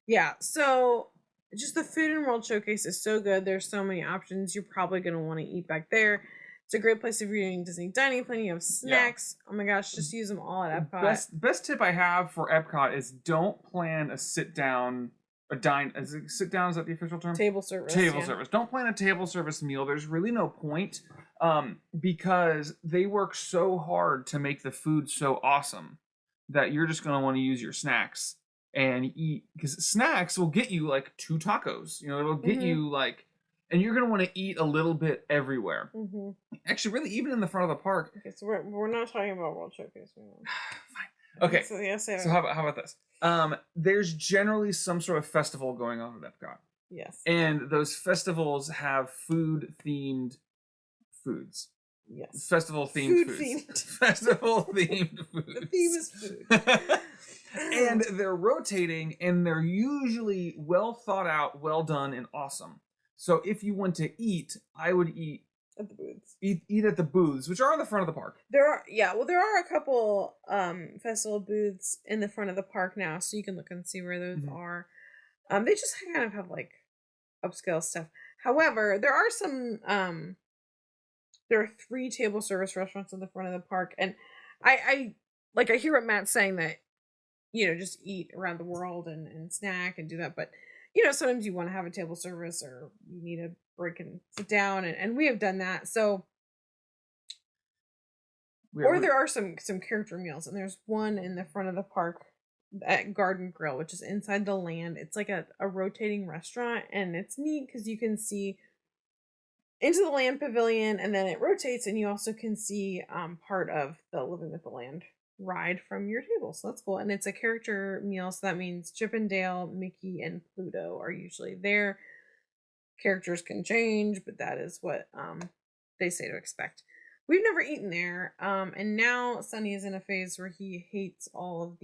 Yeah, so just the food in World Showcase is so good. There's so many options. You're probably going to want to eat back there. It's a great place if you're eating Disney dining, plenty of snacks. Yeah. Oh my gosh, just use them all at Epcot. Best tip I have for Epcot is don't plan a sit down, sit down, is that the official term? Table service. Service. Don't plan a table service meal. There's really no point because they work so hard to make the food so awesome that you're just going to want to use your snacks and eat, because snacks will get you 2 tacos. It'll get you and you're going to want to eat a little bit everywhere. Mm-hmm. Actually, really, even in the front of the park. Okay, so we're not talking about World Showcase. Fine. Okay. So how about this? There's generally some sort of festival going on at Epcot. Yes. And those festivals have food-themed foods. Yes. Festival-themed foods. Festival-themed foods. The theme is food. And they're rotating, and they're usually well thought out, well done, and awesome. So if you want to eat, I would eat at the booths. Eat at the booths, which are in the front of the park. There are a couple festival booths in the front of the park now, so you can look and see where those are. They just kind of have upscale stuff. However, there are some there are 3 table service restaurants in the front of the park, and I hear what Matt's saying, that just eat around the world and snack and do that, but sometimes you want to have a table service, or you need a break and sit down, and we have done that. So, there are some character meals, and there's one in the front of the park at Garden Grill, which is inside the land. It's like a rotating restaurant, and it's neat because you can see into the land pavilion, and then it rotates, and you also can see part of the Living with the Land ride from your table. So that's cool. And it's a character meal, so that means Chip and Dale, Mickey, and Pluto are usually there. Characters can change, but that is what they say to expect. We've never eaten there, and now Sonny is in a phase where he hates all of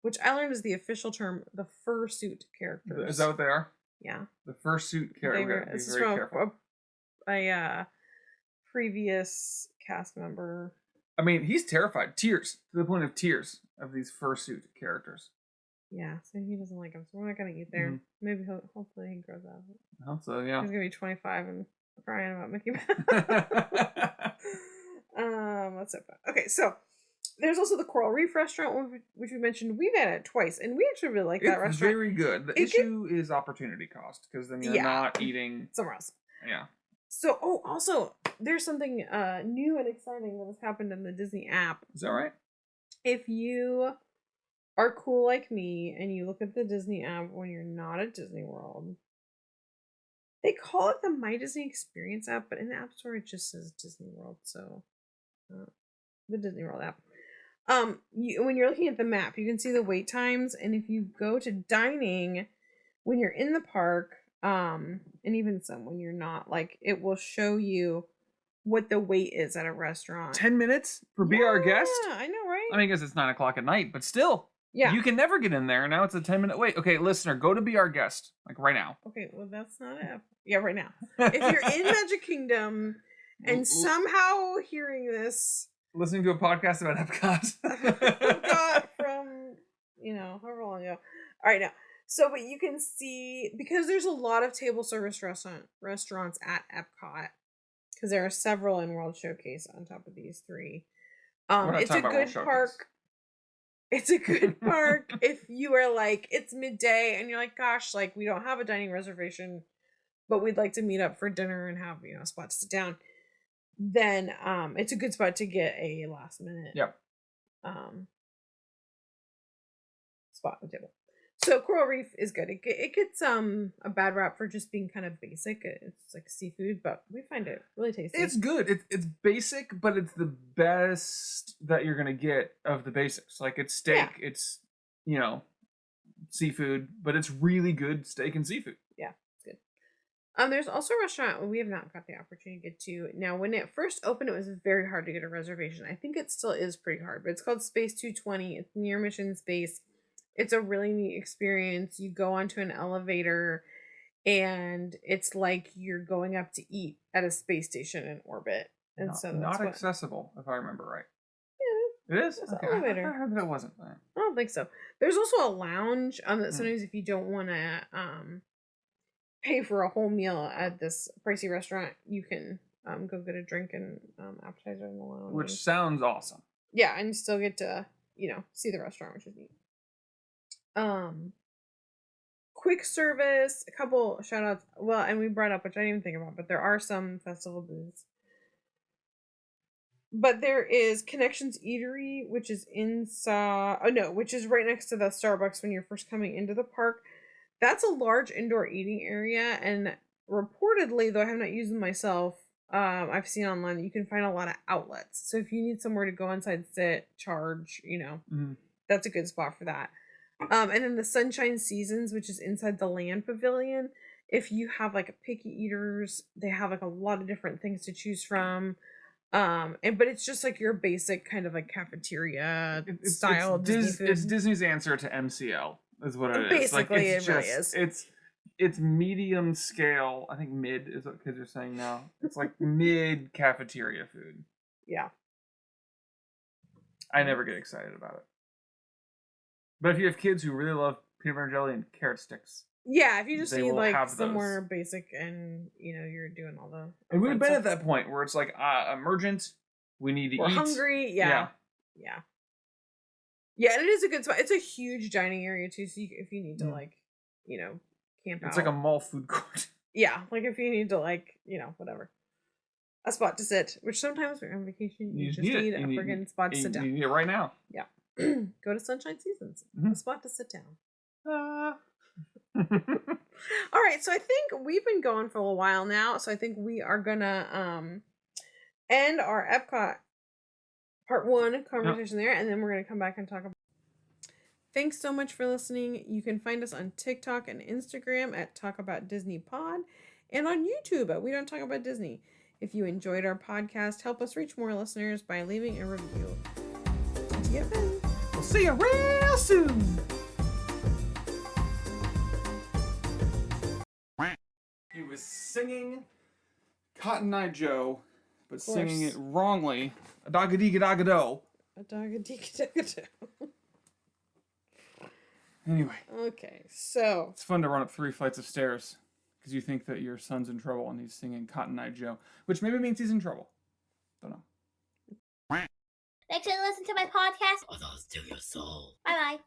which I learned is the official term, the fursuit characters. Is that what they are? Yeah. The fursuit characters. This is from a previous cast member. I mean, he's terrified. Tears. To the point of tears of these fursuit characters. Yeah, so he doesn't like them. So we're not going to eat there. Maybe hopefully he grows out of it. I hope so, yeah. He's going to be 25 and crying about Mickey Mouse. That's so fun. Okay, so there's also the Coral Reef restaurant, which we mentioned. We've had it twice, and we actually really like that restaurant. It's very good. The issue is opportunity cost, because then you're not eating somewhere else. Yeah. So, also, there's something new and exciting that has happened in the Disney app. Is that right? If you are cool like me and you look at the Disney app when you're not at Disney World, they call it the My Disney Experience app, but in the App Store it just says Disney World. So, the Disney World app. When you're looking at the map, you can see the wait times, and if you go to dining when you're in the park, and even some when you're not, it will show you what the wait is at a restaurant. 10 minutes for Be Our Guest? Yeah, I know, right? I mean, I guess it's 9 o'clock at night, but still. Yeah. You can never get in there. Now it's a 10-minute wait. Okay, listener, go to Be Our Guest. Like right now. Okay, well, that's not it. Yeah, right now. If you're in Magic Kingdom and somehow hearing this... Listening to a podcast about Epcot. Epcot from, however long ago. All right, now. So, but you can see, because there's a lot of table service restaurants at Epcot, because there are several in World Showcase on top of these three. It's a good park. It's a good park if you are like, it's midday and you're like, gosh, like we don't have a dining reservation, but we'd like to meet up for dinner and have, a spot to sit down. Then it's a good spot to get a last minute spot on the table. So Coral Reef is good. It gets a bad rap for just being kind of basic. It's like seafood, but we find it really tasty. It's good. It's basic, but it's the best that you're gonna get of the basics. Like it's steak, it's seafood, but it's really good steak and seafood. Yeah, it's good. There's also a restaurant we have not got the opportunity to get to. Now, when it first opened, it was very hard to get a reservation. I think it still is pretty hard, but it's called Space 220. It's near Mission Space. It's a really neat experience. You go onto an elevator and it's like you're going up to eat at a space station in orbit. And so that's not accessible, if I remember right. Yeah. It is? Okay. Elevator. I heard that it wasn't. I don't think so. There's also a lounge that sometimes if you don't want to pay for a whole meal at this pricey restaurant, you can go get a drink and appetizer in the lounge. Which sounds awesome. Yeah, and you still get to, see the restaurant, which is neat. Quick service, a couple shout outs. Well, and we brought up, which I didn't even think about, but there are some festival booths. But there is Connections Eatery, which is which is right next to the Starbucks when you're first coming into the park. That's a large indoor eating area, and reportedly, though I have not used them myself, I've seen online that you can find a lot of outlets. So if you need somewhere to go inside, sit, charge, that's a good spot for that. And then the Sunshine Seasons, which is inside the Land Pavilion. If you have like a picky eaters, they have like a lot of different things to choose from. But it's just like your basic kind of like cafeteria style. It's Disney's answer to MCL, is what it is. Basically, it really is. It's medium scale. I think mid is what kids are saying now. It's like mid cafeteria food. Yeah. I never get excited about it. But if you have kids who really love peanut butter and jelly and carrot sticks, yeah, if you just need like somewhere basic and you're doing all the. And we've been at that point where it's like emergent. We need to eat. We're hungry. Yeah. And it is a good spot. It's a huge dining area too. So if you need to camp out, it's like a mall food court. Yeah, like if you need to whatever, a spot to sit. Which sometimes when you're on vacation, you just need a friggin' spot to sit down. You need it right now. Yeah. Go to Sunshine Seasons. A spot to sit down. All right, so I think we've been going for a little while now, so I think we are gonna end our Epcot part 1 conversation there, and then we're gonna come back and talk about. Thanks so much for listening. You can find us on TikTok and Instagram at Talk About Disney Pod, and on YouTube at We Don't Talk About Disney. If you enjoyed our podcast, help us reach more listeners by leaving a review. We'll see you real soon. He was singing Cotton Eye Joe, but singing it wrongly. A dog-a-dee-ga-dog-a-do. A dog-a-dee-ga-dog-a-do. Anyway. Okay, so. It's fun to run up 3 flights of stairs because you think that your son's in trouble and he's singing Cotton Eye Joe, which maybe means he's in trouble. Don't know. Thanks for listening to my podcast. Oh, those to your soul. Bye-bye.